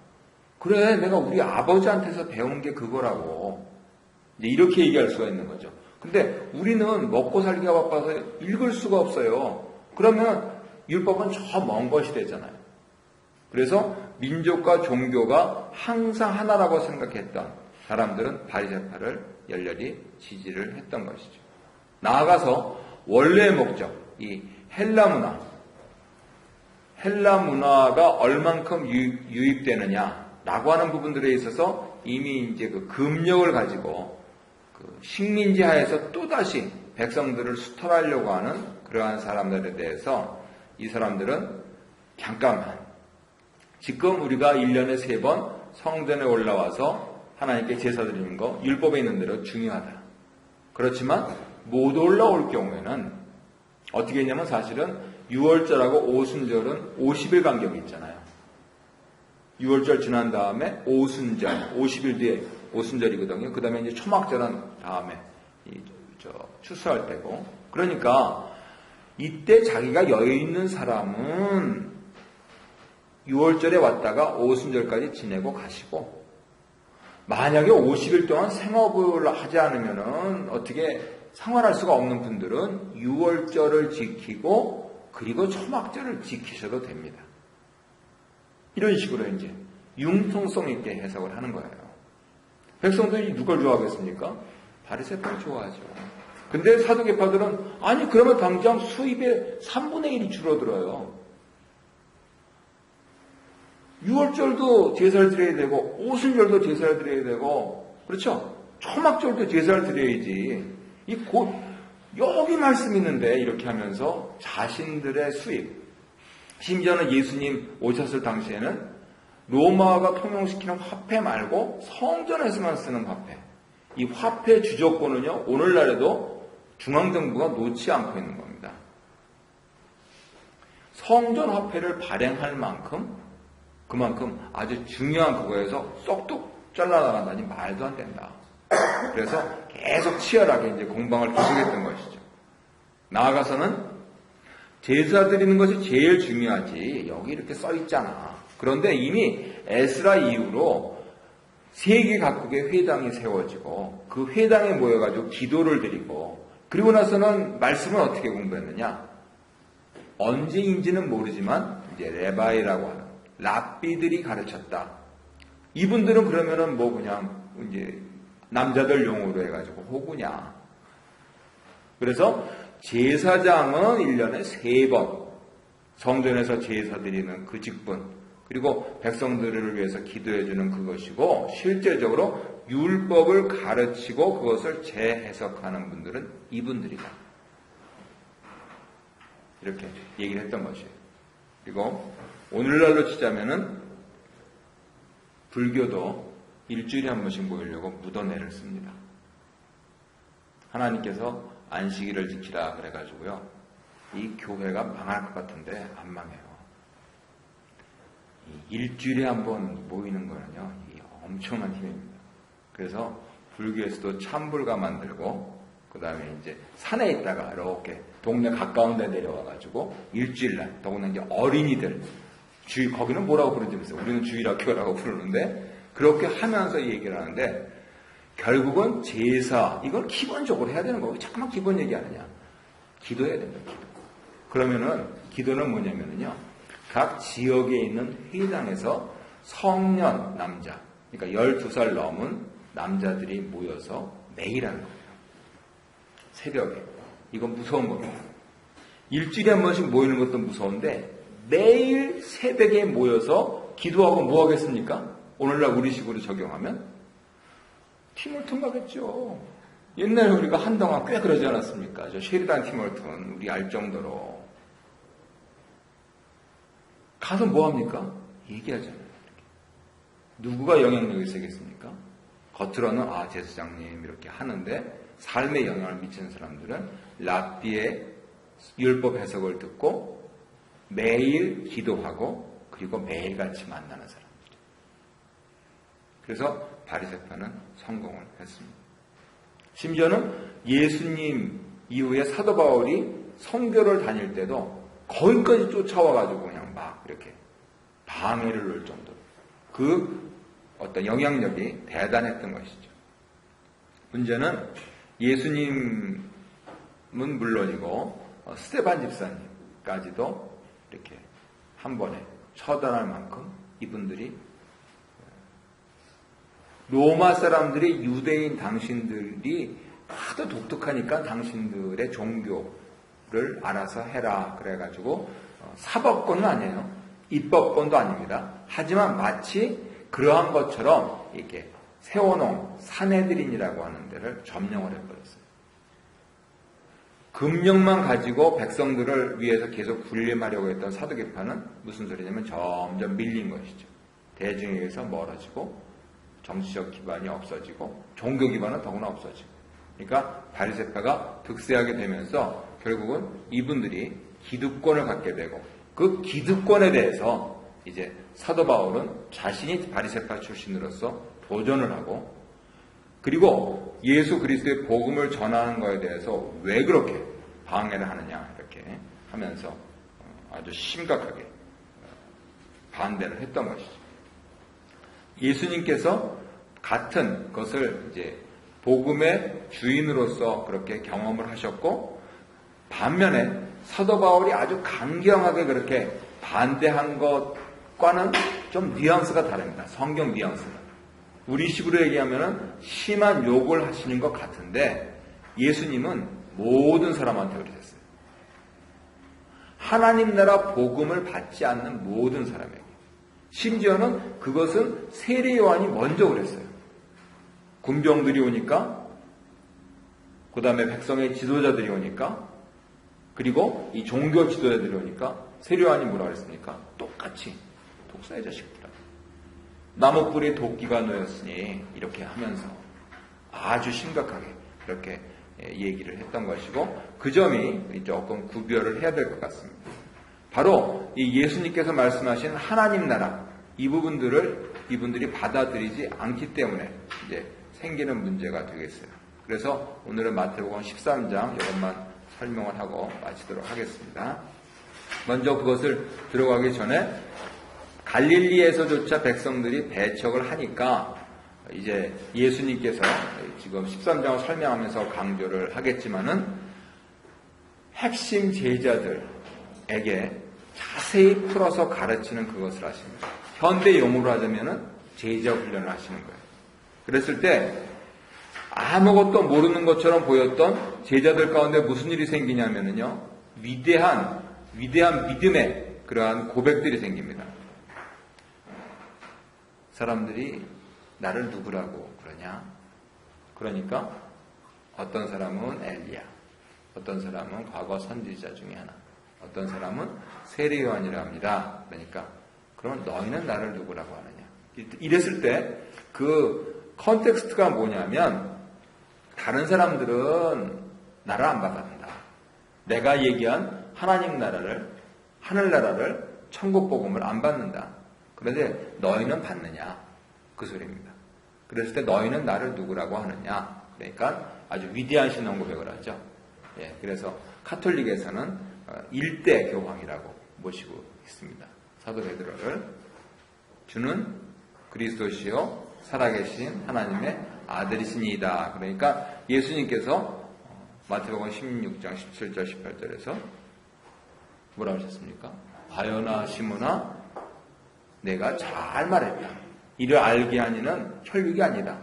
그래 내가 우리 아버지한테서 배운 게 그거라고 이제 이렇게 얘기할 수가 있는 거죠. 근데 우리는 먹고 살기가 바빠서 읽을 수가 없어요. 그러면 율법은 저 먼 것이 되잖아요. 그래서 민족과 종교가 항상 하나라고 생각했던 사람들은 바리새파를 열렬히 지지를 했던 것이죠. 나아가서 원래의 목적, 이 헬라 문화가 얼만큼 유입되느냐라고 하는 부분들에 있어서 이미 이제 그 금력을 가지고 그 식민지 하에서 또다시 백성들을 수탈하려고 하는 그러한 사람들에 대해서 이 사람들은 잠깐만 지금 우리가 1년에 3번 성전에 올라와서 하나님께 제사 드리는 거 율법에 있는 대로 중요하다. 그렇지만 못 올라올 경우에는 어떻게 했냐면 사실은 6월절하고 오순절은 50일 간격이 있잖아요. 6월절 지난 다음에 오순절, 50일 뒤에 오순절이거든요. 그 다음에 이제 초막절은 다음에 추수할 때고. 그러니까 이때 자기가 여유 있는 사람은 6월절에 왔다가 오순절까지 지내고 가시고, 만약에 50일 동안 생업을 하지 않으면은 어떻게 생활할 수가 없는 분들은 6월절을 지키고 그리고 초막절을 지키셔도 됩니다. 이런 식으로 이제 융통성 있게 해석을 하는 거예요. 백성들이 누굴 좋아하겠습니까? 바리새파를 좋아하죠. 근데 사두개파들은 아니 그러면 당장 수입의 3분의 1이 줄어들어요. 6월절도 제사를 드려야 되고 오순절도 제사를 드려야 되고 그렇죠? 초막절도 제사를 드려야지. 여기 말씀 있는데 이렇게 하면서 자신들의 수입, 심지어는 예수님 오셨을 당시에는 로마가 통용시키는 화폐 말고 성전에서만 쓰는 화폐, 이 화폐 주조권은요 오늘날에도 중앙정부가 놓지 않고 있는 겁니다. 성전 화폐를 발행할 만큼 그만큼 아주 중요한 그거에서 쏙쏙 잘라나간다니 말도 안 된다. 그래서 계속 치열하게 이제 공방을 계속했던 것이죠. 나아가서는 제사 드리는 것이 제일 중요하지. 여기 이렇게 써 있잖아. 그런데 이미 에스라 이후로 세계 각국의 회당이 세워지고 그 회당에 모여가지고 기도를 드리고 그리고 나서는 말씀을 어떻게 공부했느냐? 언제인지는 모르지만 이제 레바이라고 하는 랍비들이 가르쳤다. 이분들은 그러면은 뭐 그냥 이제 남자들 용어로 해가지고 호구냐. 그래서 제사장은 1년에 3번 성전에서 제사 드리는 그 직분, 그리고 백성들을 위해서 기도해주는 그것이고, 실제적으로 율법을 가르치고 그것을 재해석하는 분들은 이분들이다. 이렇게 얘기를 했던 것이에요. 그리고 오늘날로 치자면은 불교도 일주일에 한 번씩 모이려고 무더내를 씁니다. 하나님께서 안식일을 지키라 그래가지고요. 이 교회가 망할 것 같은데 안 망해요. 일주일에 한 번 모이는 거는요, 엄청난 힘입니다. 그래서 불교에서도 참불가 만들고, 그 다음에 이제 산에 있다가 이렇게 동네 가까운 데 내려와가지고 일주일날, 더구나 이제 어린이들, 거기는 뭐라고 부르는지 모르겠어요. 우리는 주일학교라고 부르는데, 그렇게 하면서 얘기를 하는데, 결국은 제사, 이걸 기본적으로 해야 되는 거고, 자꾸만 기본 얘기하느냐. 기도해야 된다, 기도. 그러면은, 기도는 뭐냐면요, 각 지역에 있는 회당에서 성년 남자, 그러니까 12살 넘은 남자들이 모여서 매일 하는 거예요. 새벽에. 이건 무서운 겁니다. 일주일에 한 번씩 모이는 것도 무서운데, 매일 새벽에 모여서 기도하고 뭐 하겠습니까? 오늘날 우리식으로 적용하면 팀월턴 가겠죠. 옛날에 우리가 한동안 꽤 그러지 않았습니까? 저 쉐리단 팀월턴 우리 알 정도로. 가서 뭐 합니까? 얘기하잖아요. 누구가 영향력이 세겠습니까? 겉으로는 제사장님 이렇게 하는데 삶에 영향을 미치는 사람들은 랍비의 율법 해석을 듣고 매일 기도하고 그리고 매일같이 만나는 사람들. 그래서 바리새파는 성공을 했습니다. 심지어는 예수님 이후에 사도 바울이 선교를 다닐 때도 거기까지 쫓아와가지고 그냥 막 이렇게 방해를 놓을 정도로 그 어떤 영향력이 대단했던 것이죠. 문제는 예수님은 물론이고 스데반 집사님까지도 이렇게 한 번에 처단할 만큼 이분들이 로마 사람들이 유대인 당신들이 하도 독특하니까 당신들의 종교를 알아서 해라 그래가지고 사법권은 아니에요. 입법권도 아닙니다. 하지만 마치 그러한 것처럼 이렇게 세워놓은 사내들인이라고 하는 데를 점령을 해버렸어요. 금령만 가지고 백성들을 위해서 계속 군림하려고 했던 사두개파는 무슨 소리냐면 점점 밀린 것이죠. 대중에 의해서 멀어지고 정치적 기반이 없어지고 종교 기반은 더구나 없어지고, 그러니까 바리새파가 득세하게 되면서 결국은 이분들이 기득권을 갖게 되고, 그 기득권에 대해서 이제 사도 바울은 자신이 바리새파 출신으로서 도전을 하고, 그리고 예수 그리스도의 복음을 전하는 것에 대해서 왜 그렇게 방해를 하느냐 이렇게 하면서 아주 심각하게 반대를 했던 것이죠. 예수님께서 같은 것을 이제 복음의 주인으로서 그렇게 경험을 하셨고, 반면에 사도 바울이 아주 강경하게 그렇게 반대한 것과는 좀 뉘앙스가 다릅니다. 성경 뉘앙스가. 우리식으로 얘기하면은 심한 욕을 하시는 것 같은데, 예수님은 모든 사람한테 그러셨어요. 하나님 나라 복음을 받지 않는 모든 사람에게. 심지어는 그것은 세례 요한이 먼저 그랬어요. 군병들이 오니까, 그 다음에 백성의 지도자들이 오니까, 그리고 이 종교 지도자들이 오니까 세례 요한이 뭐라 그랬습니까? 똑같이 독사의 자식들아, 나무뿌리에 도끼가 놓였으니, 이렇게 하면서 아주 심각하게 그렇게 얘기를 했던 것이고, 그 점이 조금 구별을 해야 될 것 같습니다. 바로 이 예수님께서 말씀하신 하나님 나라, 이 부분들을 이분들이 받아들이지 않기 때문에 이제 생기는 문제가 되겠어요. 그래서 오늘은 마태복음 13장 이것만 설명을 하고 마치도록 하겠습니다. 먼저 그것을 들어가기 전에 갈릴리에서조차 백성들이 배척을 하니까 이제 예수님께서 지금 13장을 설명하면서 강조를 하겠지만은 핵심 제자들에게 자세히 풀어서 가르치는 그것을 하십니다. 현대 용어로 하자면은 제자 훈련을 하시는 거예요. 그랬을 때 아무것도 모르는 것처럼 보였던 제자들 가운데 무슨 일이 생기냐면요, 위대한 믿음의 그러한 고백들이 생깁니다. 사람들이 나를 누구라고 그러냐? 그러니까 어떤 사람은 엘리야, 어떤 사람은 과거 선지자 중에 하나, 어떤 사람은 세례 요한이라 합니다. 그러니까 그럼 너희는 나를 누구라고 하느냐? 이랬을 때 그 컨텍스트가 뭐냐면, 다른 사람들은 나를 안 받아준다. 내가 얘기한 하나님 나라를, 하늘나라를, 천국 복음을 안 받는다. 그런데 너희는 받느냐? 그 소리입니다. 그랬을 때 너희는 나를 누구라고 하느냐? 그러니까 아주 위대한 신앙 고백을 하죠. 예, 그래서 카톨릭에서는 일대 교황이라고 모시고 있습니다. 사도 베드로를 주는 그리스도시요 살아계신 하나님의 아들이시니이다. 그러니까 예수님께서 마태복음 16장 17절 18절에서 뭐라고 하셨습니까? 바요나 시므나 내가 잘 말했다. 이를 알게 하니는 혈육이 아니다.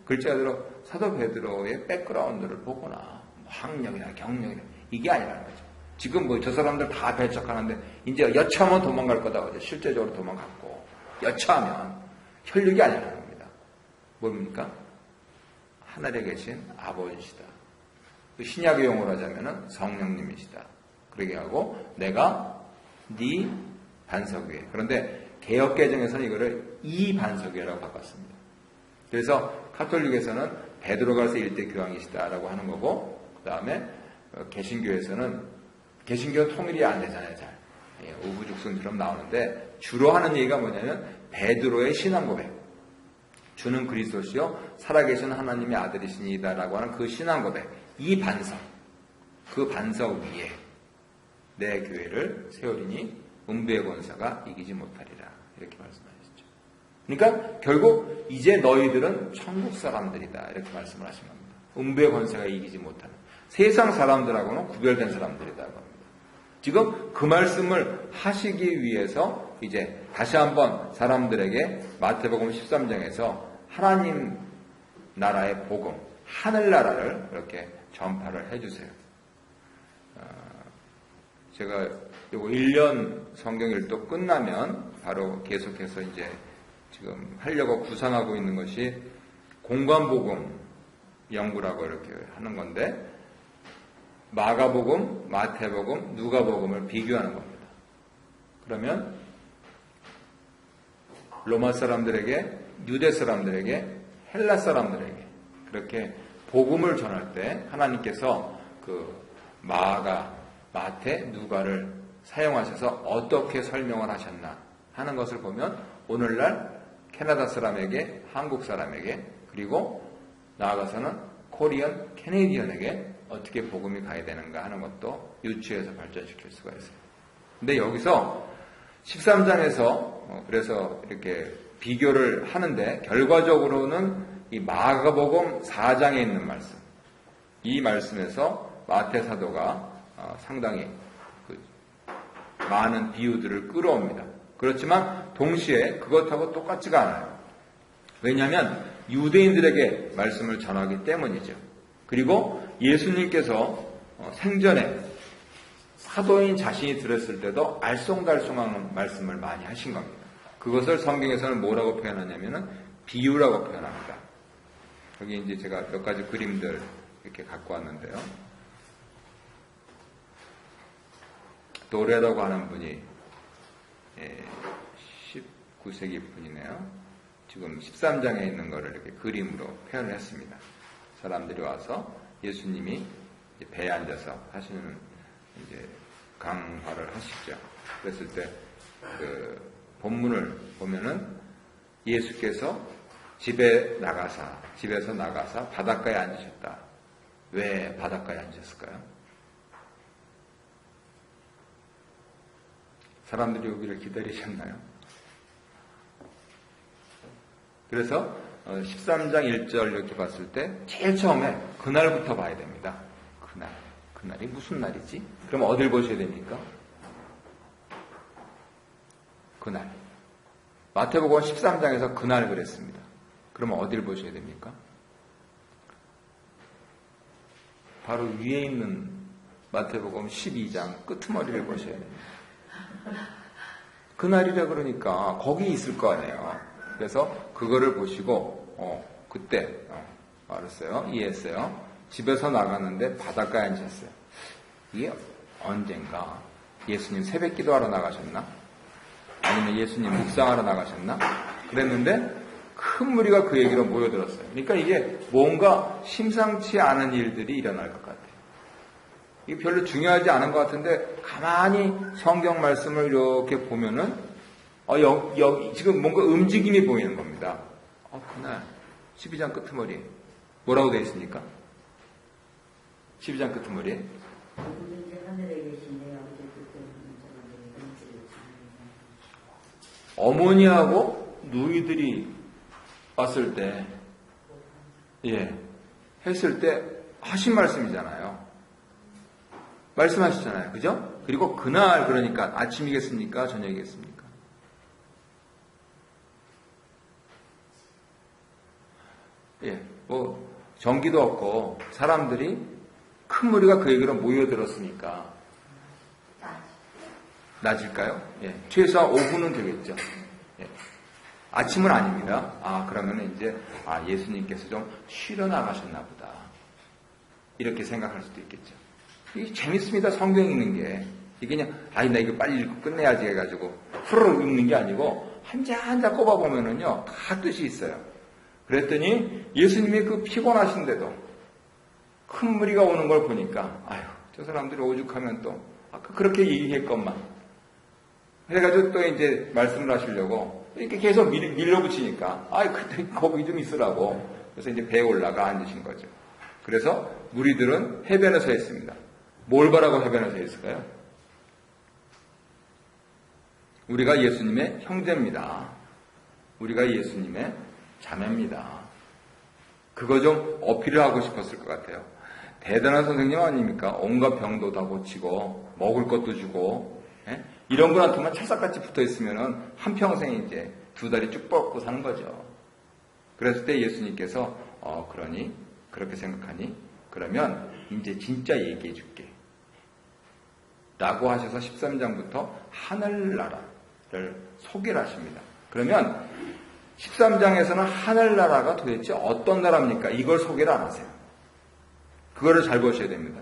글자대로 사도 베드로의 백그라운드를 보거나 학력이나 경력이나 이게 아니라는 거죠. 지금 뭐 저 사람들 다 배척하는데 이제 여차하면 도망갈 거다. 실제적으로 도망갔고, 여차하면 혈육이 아니라는 겁니다. 뭡니까? 하늘에 계신 아버지시다. 그 신약의 용어로 하자면 성령님이시다. 그러게 하고 내가 네 반석 위에. 그런데 개역개정에서는 이거를 이 반석 위라고 바꿨습니다. 그래서 카톨릭에서는 베드로가 서 일대 교황이시다라고 하는 거고, 그 다음에 개신교에서는, 개신교는 통일이 안 되잖아요, 잘. 우후죽순처럼 나오는데, 주로 하는 얘기가 뭐냐면 베드로의 신앙 고백. 주는 그리스도시요 살아계신 하나님의 아들이시니다라고 하는 그 신앙 고백. 이 반석, 그 반석 위에 내 교회를 세우리니 음부의 권세가 이기지 못하리라. 이렇게 말씀하셨죠. 그러니까 결국 이제 너희들은 천국 사람들이다. 이렇게 말씀을 하신 겁니다. 음부의 권세가 이기지 못하는, 세상 사람들하고는 구별된 사람들이다. 지금 그 말씀을 하시기 위해서 이제 다시 한번 사람들에게 마태복음 13장에서 하나님 나라의 복음, 하늘나라를 이렇게 전파를 해주세요. 제가 요거 1년 성경 일도 끝나면 바로 계속해서 이제 지금 하려고 구상하고 있는 것이 공관복음 연구라고 이렇게 하는 건데, 마가복음, 마태복음, 누가복음을 비교하는 겁니다. 그러면 로마 사람들에게, 유대 사람들에게, 헬라 사람들에게 그렇게 복음을 전할 때 하나님께서 그 마가, 마태, 누가를 사용하셔서 어떻게 설명을 하셨나 하는 것을 보면, 오늘날 캐나다 사람에게, 한국 사람에게, 그리고 나아가서는 코리안 캐네디언에게 어떻게 복음이 가야 되는가 하는 것도 유추해서 발전시킬 수가 있어요. 근데 여기서 13장에서 그래서 이렇게 비교를 하는데 결과적으로는 이 마가복음 4장에 있는 말씀, 이 말씀에서 마태 사도가 상당히 많은 비유들을 끌어옵니다. 그렇지만 동시에 그것하고 똑같지가 않아요. 왜냐하면 유대인들에게 말씀을 전하기 때문이죠. 그리고 예수님께서 생전에 사도인 자신이 들었을 때도 알쏭달쏭한 말씀을 많이 하신 겁니다. 그것을 성경에서는 뭐라고 표현하냐면은 비유라고 표현합니다. 여기 이제 제가 몇 가지 그림들 이렇게 갖고 왔는데요. 도레라고 하는 분이 19세기 분이네요. 지금 13장에 있는 거를 이렇게 그림으로 표현을 했습니다. 사람들이 와서 예수님이 배에 앉아서 하시는 이제 강화를 하시죠. 그랬을 때 그 본문을 보면은 예수께서 집에서 나가사 바닷가에 앉으셨다. 왜 바닷가에 앉으셨을까요? 사람들이 오기를 기다리셨나요? 그래서 13장 1절 이렇게 봤을 때 제일 처음에 그날부터 봐야 됩니다. 그날이 무슨 날이지? 그럼 어딜 보셔야 됩니까? 그날. 마태복음 13장에서 그날 그랬습니다. 그러면 어딜 보셔야 됩니까? 바로 위에 있는 마태복음 12장 끄트머리를 보셔야 됩니다. 그날이라 그러니까 거기 있을 거 아니에요. 그래서 그거를 보시고 그때 알았어요. 이해했어요. 집에서 나갔는데 바닷가에 앉으셨어요. 이게 언젠가 예수님 새벽 기도하러 나가셨나? 아니면 예수님 묵상하러 나가셨나? 그랬는데 큰 무리가 그 얘기로 모여들었어요. 그러니까 이게 뭔가 심상치 않은 일들이 일어날 것 같아요. 이게 별로 중요하지 않은 것 같은데 가만히 성경 말씀을 이렇게 보면은 여기 지금 뭔가 움직임이 보이는 겁니다. 그날 12장 끄트머리에 뭐라고 되어 있습니까? 12장 끄트머리에 어머니하고 누이들이 왔을 때 했을 때 하신 말씀이잖아요. 말씀하시잖아요. 그죠? 그리고 그날 그러니까 아침이겠습니까? 저녁이겠습니까? 전기도 없고 사람들이 큰 무리가 그 얘기로 모여들었으니까 낮일까요? 최소한 5분은 되겠죠. 아침은 아닙니다. 그러면 이제 예수님께서 좀 쉬러 나가셨나 보다. 이렇게 생각할 수도 있겠죠. 이게 재밌습니다. 성경 읽는 게. 이게 그냥 나 이거 빨리 읽고 끝내야지 해가지고 후루룩 읽는 게 아니고 한자 한자 꼽아보면은요 다 뜻이 있어요. 그랬더니 예수님이 그 피곤하신데도 큰 무리가 오는 걸 보니까 저 사람들이 오죽하면 또 그렇게 얘기했건만 해가지고 또 이제 말씀을 하시려고 이렇게 계속 밀어붙이니까 그때 거기 좀 있으라고. 그래서 이제 배에 올라가 앉으신 거죠. 그래서 무리들은 해변에 서 있습니다. 뭘 바라고 해변에 서 있을까요? 우리가 예수님의 형제입니다. 우리가 예수님의 자매입니다. 그거 좀 어필을 하고 싶었을 것 같아요. 대단한 선생님 아닙니까? 온갖 병도 다 고치고 먹을 것도 주고 이런 분한테만 찰싹같이 붙어있으면 한평생 이제 두 다리 쭉 뻗고 사는 거죠. 그랬을 때 예수님께서 그러니 그렇게 생각하니 그러면 이제 진짜 얘기해 줄게 라고 하셔서 13장부터 하늘나라를 소개를 하십니다. 그러면 13장에서는 하늘나라가 도대체 어떤 나라입니까? 이걸 소개를 안 하세요. 그거를 잘 보셔야 됩니다.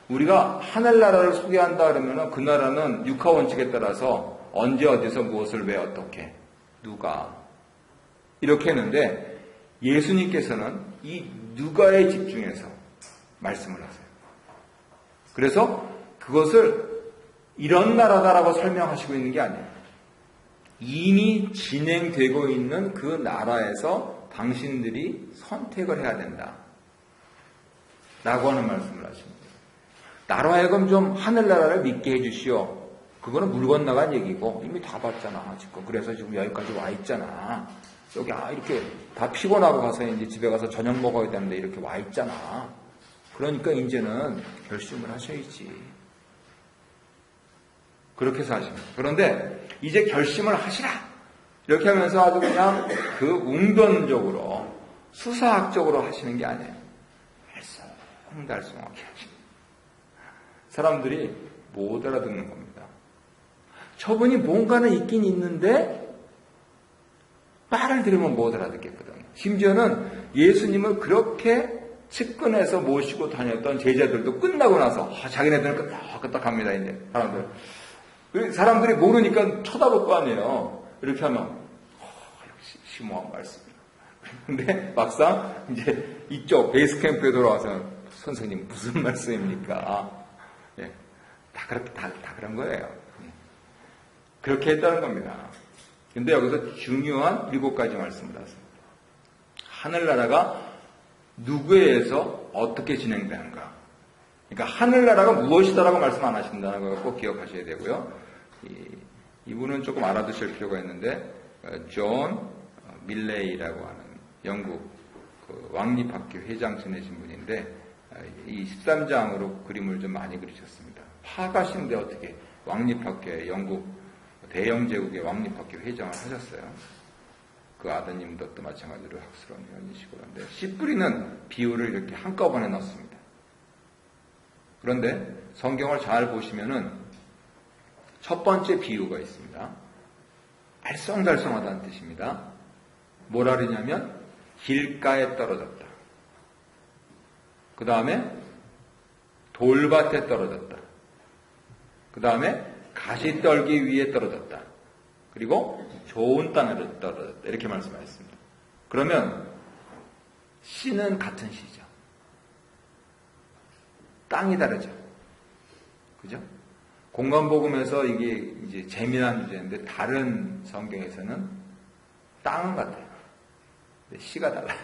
우리가 하늘나라를 소개한다 그러면 그 나라는 육하 원칙에 따라서 언제 어디서 무엇을 왜 어떻게 누가 이렇게 했는데 예수님께서는 이 누가에 집중해서 말씀을 하세요. 그래서 그것을 이런 나라다라고 설명하시고 있는 게 아니에요. 이미 진행되고 있는 그 나라에서 당신들이 선택을 해야 된다. 라고 하는 말씀을 하십니다. 나로 하여금 좀 하늘나라를 믿게 해주시오. 그거는 물 건너간 얘기고 이미 다 봤잖아 지금. 그래서 지금 여기까지 와 있잖아. 여기 이렇게 다 피곤하고 가서 이제 집에 가서 저녁 먹어야 되는데 이렇게 와 있잖아. 그러니까 이제는 결심을 하셔야지. 그렇게 해서 하십니다. 그런데 이제 결심을 하시라. 이렇게 하면서 아주 그냥 그 웅변적으로 수사학적으로 하시는 게 아니에요. 달성하게 하십니다. 사람들이 못 알아듣는 겁니다. 저분이 뭔가는 있긴 있는데 말을 들으면 못 알아듣겠거든요. 심지어는 예수님을 그렇게 측근해서 모시고 다녔던 제자들도 끝나고 나서 자기네들은 끄떡끄떡합니다. 이제 사람들이 모르니까 쳐다볼 거 아니에요. 이렇게 하면 역시 심오한 말씀이에요. 근데 막상 이제 이쪽 베이스 캠프에 돌아와서 선생님 무슨 말씀입니까? 예, 다 그런 거예요. 그렇게 했다는 겁니다. 근데 여기서 중요한 7가지 말씀을 하십니다. 하늘나라가 누구에 의해서 어떻게 진행되는가. 그러니까 하늘나라가 무엇이다라고 말씀 안 하신다는 걸 꼭 기억하셔야 되고요. 이분은 조금 알아두실 필요가 있는데 존 밀레이라고 하는 영국 왕립학교 회장 지내신 분인데 이 13장으로 그림을 좀 많이 그리셨습니다. 화가신데 어떻게 왕립학교에 영국 대영 제국의 왕립학교 회장을 하셨어요. 그 아드님도 또 마찬가지로 학술원 회원이시고 그런데 씨 뿌리는 비유를 이렇게 한꺼번에 넣습니다. 그런데 성경을 잘 보시면은 첫 번째 비유가 있습니다. 알쏭달쏭하다는 뜻입니다. 뭐라 그러냐면 길가에 떨어졌다. 그 다음에 돌밭에 떨어졌다. 그 다음에 가시떨기 위에 떨어졌다. 그리고 좋은 땅에 떨어졌다. 이렇게 말씀하셨습니다. 그러면 씨는 같은 씨죠. 땅이 다르죠. 그죠? 공간복음에서 이게 이제 재미난 주제인데 다른 성경에서는 땅은 같아요. 근데 씨가 달라요.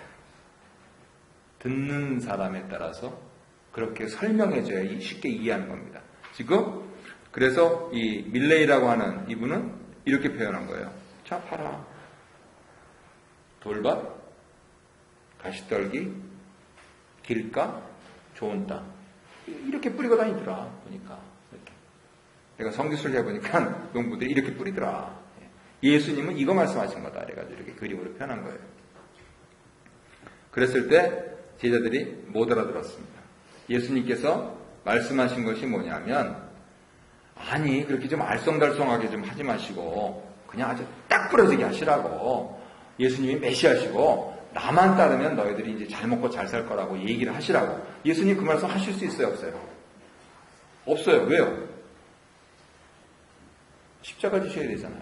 듣는 사람에 따라서 그렇게 설명해줘야 쉽게 이해하는 겁니다. 지금 그래서 이 밀레이라고 하는 이분은 이렇게 표현한 거예요. 자, 봐라. 돌밭, 가시떨기, 길가, 좋은 땅. 이렇게 뿌리고 다니더라. 보니까. 이렇게. 내가 성기술 해보니까 농부들이 이렇게 뿌리더라. 예수님은 이거 말씀하신 거다. 그래가지고 이렇게 그림으로 표현한 거예요. 그랬을 때 제자들이 못 알아들었습니다. 예수님께서 말씀하신 것이 뭐냐면 아니 그렇게 좀 알쏭달쏭하게 좀 하지 마시고 그냥 아주 딱 부러지게 하시라고 예수님이 메시아시고 나만 따르면 너희들이 이제 잘 먹고 잘 살 거라고 얘기를 하시라고. 예수님 그 말씀 하실 수 있어요? 없어요? 없어요. 왜요? 십자가 지셔야 되잖아요.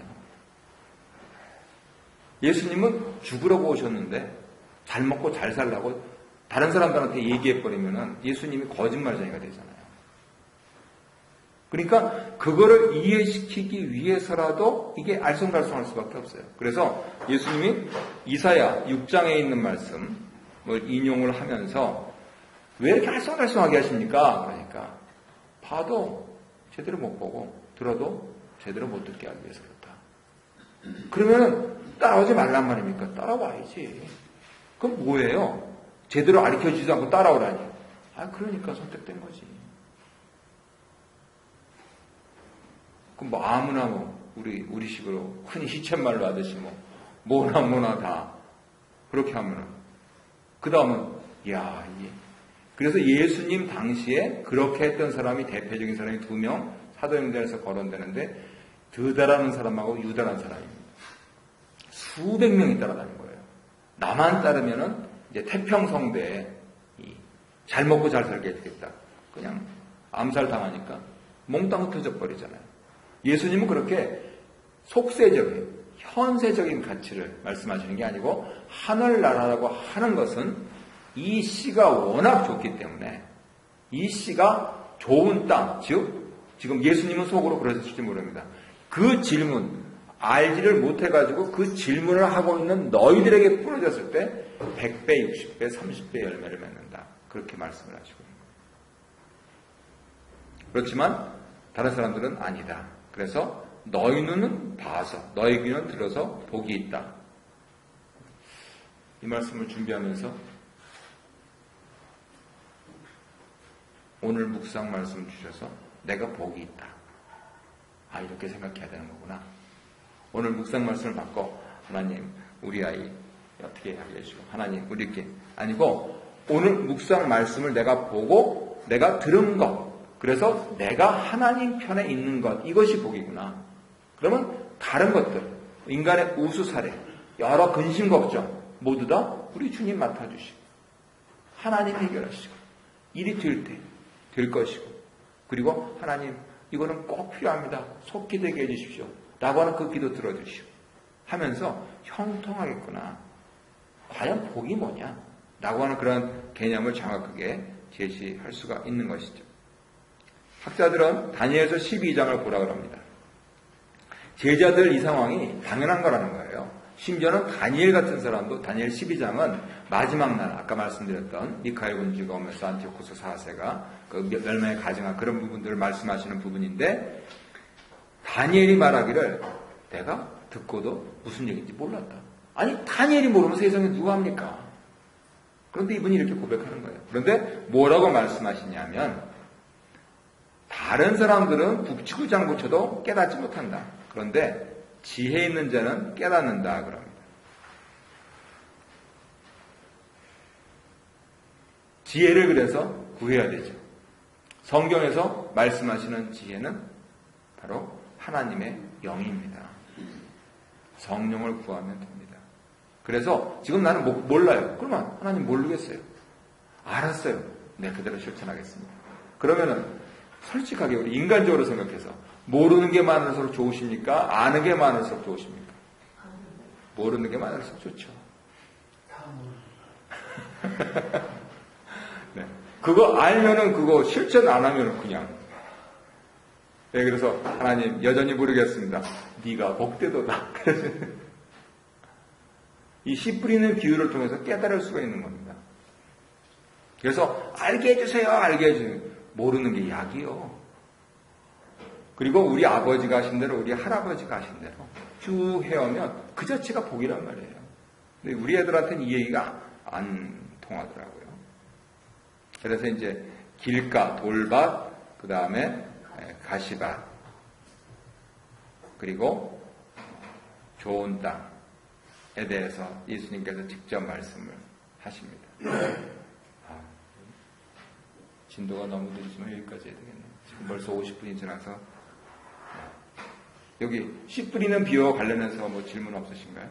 예수님은 죽으려고 오셨는데 잘 먹고 잘 살라고 다른 사람들한테 얘기해버리면 예수님이 거짓말쟁이가 되잖아요. 그러니까 그거를 이해시키기 위해서라도 이게 알쏭달쏭할 수밖에 없어요. 그래서 예수님이 이사야 6장에 있는 말씀을 인용을 하면서 왜 이렇게 알쏭달쏭하게 하십니까? 그러니까 봐도 제대로 못 보고 들어도 제대로 못 듣게 하기 위해서 그렇다. 그러면 따라오지 말란 말입니까? 따라와야지. 그럼 뭐예요? 제대로 가르쳐주지도 않고 따라오라니. 그러니까 선택된 거지. 그럼 뭐 아무나 우리식으로 흔히 시쳇말로 하듯이 뭐나 다 그렇게 하면은 그 다음은 그래서 예수님 당시에 그렇게 했던 사람이 대표적인 사람이 2명 사도행전에서 거론되는데 드다라는 사람하고 유다라는 사람입니다. 수백 명이 따라다닌 거예요. 나만 따르면은 이제 태평성대에 잘 먹고 잘 살게 해주겠다. 그냥 암살 당하니까 몽땅 흩어져 버리잖아요. 예수님은 그렇게 속세적인 현세적인 가치를 말씀하시는 게 아니고 하늘나라라고 하는 것은 이 씨가 워낙 좋기 때문에 이 씨가 좋은 땅, 즉 지금 예수님은 속으로 그러셨을지 모릅니다. 그 질문 알지를 못해가지고 그 질문을 하고 있는 너희들에게 뿌려졌을 때 100배, 60배, 30배 열매를 맺는다. 그렇게 말씀을 하시고 있는 거예요. 그렇지만 다른 사람들은 아니다. 그래서 너희 눈은 봐서 너희 귀는 들어서 복이 있다. 이 말씀을 준비하면서 오늘 묵상 말씀 주셔서 내가 복이 있다. 이렇게 생각해야 되는 거구나. 오늘 묵상 말씀을 받고 하나님 우리 아이 어떻게 하게 해주시고 하나님 우리께 아니고 오늘 묵상 말씀을 내가 보고 내가 들은 것 그래서 내가 하나님 편에 있는 것 이것이 복이구나. 그러면 다른 것들 인간의 우수사례 여러 근심 걱정 모두 다 우리 주님 맡아주시고 하나님 해결하시고 일이 될 때 될 것이고 그리고 하나님 이거는 꼭 필요합니다. 속히 되게 해주십시오. 라고 하는 그 기도 들어주시오. 하면서 형통하겠구나. 과연 복이 뭐냐? 라고 하는 그런 개념을 정확하게 제시할 수가 있는 것이죠. 학자들은 다니엘서 12장을 보라 그럽니다. 제자들 이 상황이 당연한 거라는 거예요. 심지어는 다니엘 같은 사람도 다니엘 12장은 마지막 날 아까 말씀드렸던 미카엘 군주가 오면서 안티오코스 4세가 그 멸망에 가증한 그런 부분들을 말씀하시는 부분인데 다니엘이 말하기를 내가 듣고도 무슨 얘기인지 몰랐다. 아니 다니엘이 모르면 세상에 누가 합니까? 그런데 이분이 이렇게 고백하는 거예요. 그런데 뭐라고 말씀하시냐면 다른 사람들은 북치고 장구쳐도 깨닫지 못한다. 그런데 지혜 있는 자는 깨닫는다 그럽니다. 지혜를 그래서 구해야 되죠. 성경에서 말씀하시는 지혜는 바로 하나님의 영입니다. 성령을 구하면 됩니다. 그래서 지금 나는 몰라요. 그러면 하나님 모르겠어요. 알았어요. 네, 그대로 실천하겠습니다. 그러면은 솔직하게 우리 인간적으로 생각해서 모르는 게 많을수록 좋으십니까? 아는 게 많을수록 좋으십니까? 모르는 게 많을수록 좋죠. 네. 그거 알면은 그거 실천 안 하면은 그냥. 네, 그래서 하나님 여전히 모르겠습니다. 네가 복되도다. 이 씨 뿌리는 비유를 통해서 깨달을 수가 있는 겁니다. 그래서 알게 해주세요. 알게 해주세요. 모르는 게 약이요. 그리고 우리 아버지가 하신 대로 우리 할아버지가 하신 대로 쭉 해오면 그 자체가 복이란 말이에요. 근데 우리 애들한테는 이 얘기가 안 통하더라고요. 그래서 이제 길가, 돌밭, 그 다음에 가시밭, 그리고 좋은 땅에 대해서 예수님께서 직접 말씀을 하십니다. 진도가 너무 늦으면 여기까지 해야 되겠네요. 지금 벌써 50분이 지나서 여기 씨 뿌리는 비유와 관련해서 뭐 질문 없으신가요?